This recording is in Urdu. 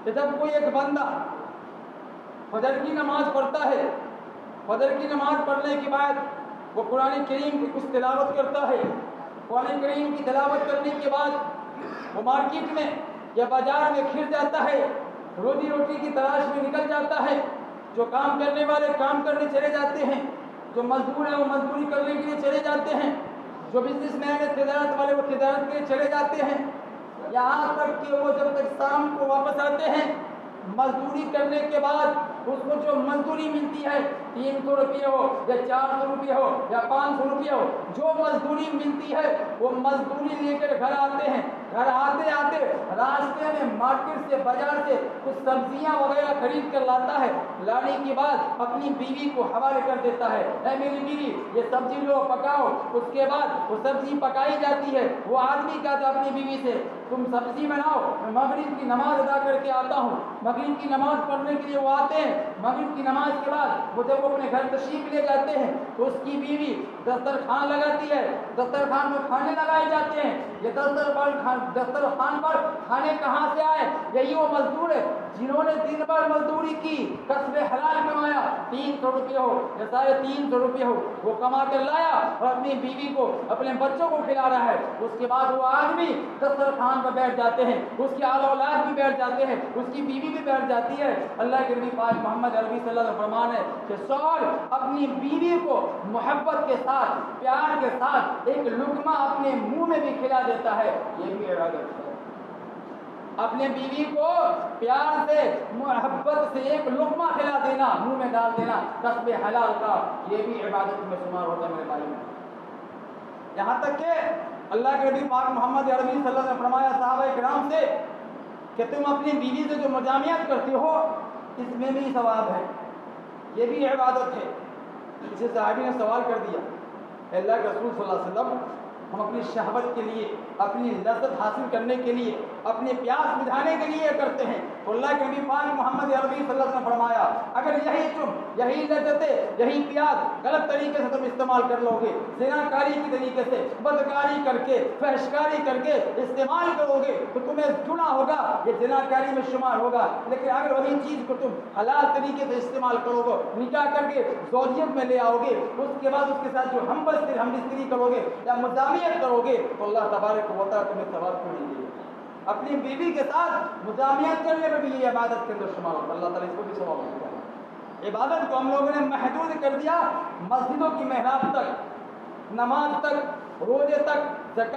کہ جب کوئی ایک بندہ فجر کی نماز پڑھتا ہے، فجر کی نماز پڑھنے کے بعد وہ قرآن کریم کی کچھ تلاوت کرتا ہے، قرآن کریم کی تلاوت کرنے کے بعد وہ مارکیٹ میں یا بازار میں کھر جاتا ہے، روزی روٹی کی تلاش میں نکل جاتا ہے۔ جو کام کرنے والے کام کرنے چلے جاتے ہیں، جو مزدور ہیں وہ مزدوری کرنے کے لیے چلے جاتے ہیں، جو بزنس مین ہے تجارت والے وہ تجارت کے لیے چلے جاتے ہیں، یہاں تک کہ وہ جب تک شام کو واپس آتے ہیں مزدوری کرنے کے بعد اس کو جو مزدوری ملتی ہے 300 روپیہ ہو یا 400 روپیہ ہو یا 500 روپیہ ہو، جو مزدوری ملتی ہے وہ مزدوری لے کر گھر آتے ہیں۔ گھر آتے آتے راستے میں مارکیٹ سے بازار سے کچھ سبزیاں وغیرہ خرید کر لاتا ہے، لانے کے بعد اپنی بیوی کو حوالے کر دیتا ہے، اے میری بیوی یہ سبزی لو پکاؤ۔ اس کے بعد وہ سبزی پکائی جاتی ہے، وہ آدمی کہتا ہے اپنی بیوی سے تم سبزی بناؤ، میں مغرب کی نماز ادا کر کے آتا ہوں۔ مغرب کی نماز پڑھنے کے لیے وہ آتے ہیں، مغرب کی نماز کے بعد وہ جب وہ اپنے گھر تشریف لے جاتے ہیں تو اس کی بیوی دسترخوان لگاتی ہے، دسترخوان میں کھانے لگائے جاتے ہیں۔ یہ دسترخوان پر کھانے کہاں سے آئے؟ یہی وہ مزدور ہے جنہوں نے دن بھر مزدوری کی، کسب حلال کمایا، 300 روپیہ ہو یا 350 روپیہ ہو وہ کما کر لایا اور اپنی بیوی کو اپنے بچوں کو کھلا رہا ہے۔ اس کے بعد وہ آدمی دسترخوان پر بیٹھ جاتے ہیں، اس کی آل اولاد بھی بیٹھ جاتے ہیں، اس کی بیوی بھی بیٹھ جاتی ہے۔ اللہ کے نبی پاک محمد عربی صلی اللہ علیہ وسلم فرمان ہے کہ شوہر اپنی بیوی کو محبت کے ساتھ پیار کے ساتھ ایک لقمہ اپنے منہ میں بھی کھلا دیتا ہے، یہ بھی عبادت ہے۔ اپنے بیوی کو پیار سے محبت سے ایک لقمہ کھلا دینا، منہ میں ڈال دینا کسب حلال کا، یہ بھی عبادت میں شمار ہوتا ہے میرے بھائی۔ یہاں تک کہ اللہ کے نبی پاک محمد عربی صلی اللہ علیہ وسلم نے فرمایا صحابہ کرام سے کہ تم اپنی بیوی سے جو مجامعت کرتے ہو اس میں بھی ثواب ہے، یہ بھی عبادت ہے۔ کسی صحابی نے سوال کر دیا، اے اللہ کے رسول صلی اللہ علیہ وسلم ہم اپنی شہوت کے لیے، اپنی لذت حاصل کرنے کے لیے، اپنے پیاس بجھانے کے لیے کرتے ہیں، تو اللہ کے نبی پاک محمد عربی صلی اللہ علیہ وسلم نے فرمایا اگر یہی لذتیں، یہی پیاس غلط طریقے سے تم استعمال کر لو گے، زنا کاری کی طریقے سے، بدکاری کر کے، فحشکاری کر کے استعمال کرو گے تو تمہیں گناہ ہوگا، یہ زنا کاری میں شمار ہوگا۔ لیکن اگر وہی چیز کو تم حلال طریقے سے استعمال کرو گے، نکاح کر کے زوجیت میں لے آؤ گے، اس کے بعد اس کے ساتھ جو ہم بستری کرو گے یا مجامعت کرو گے تو اللہ تبارک و تعالیٰ تمہیں ثواب کیوں نہیں دے گا؟ اپنی بیوی کے ساتھ مجامعت کرنے میں بھی یہ عبادت کے اندر شمار ہوتا ہے، اللہ تعالیٰ اس کو بھی ثواب دے گا۔ عبادت کو ہم لوگوں نے محدود کر دیا مسجدوں کی محراب تک، نماز تک، روزے تک،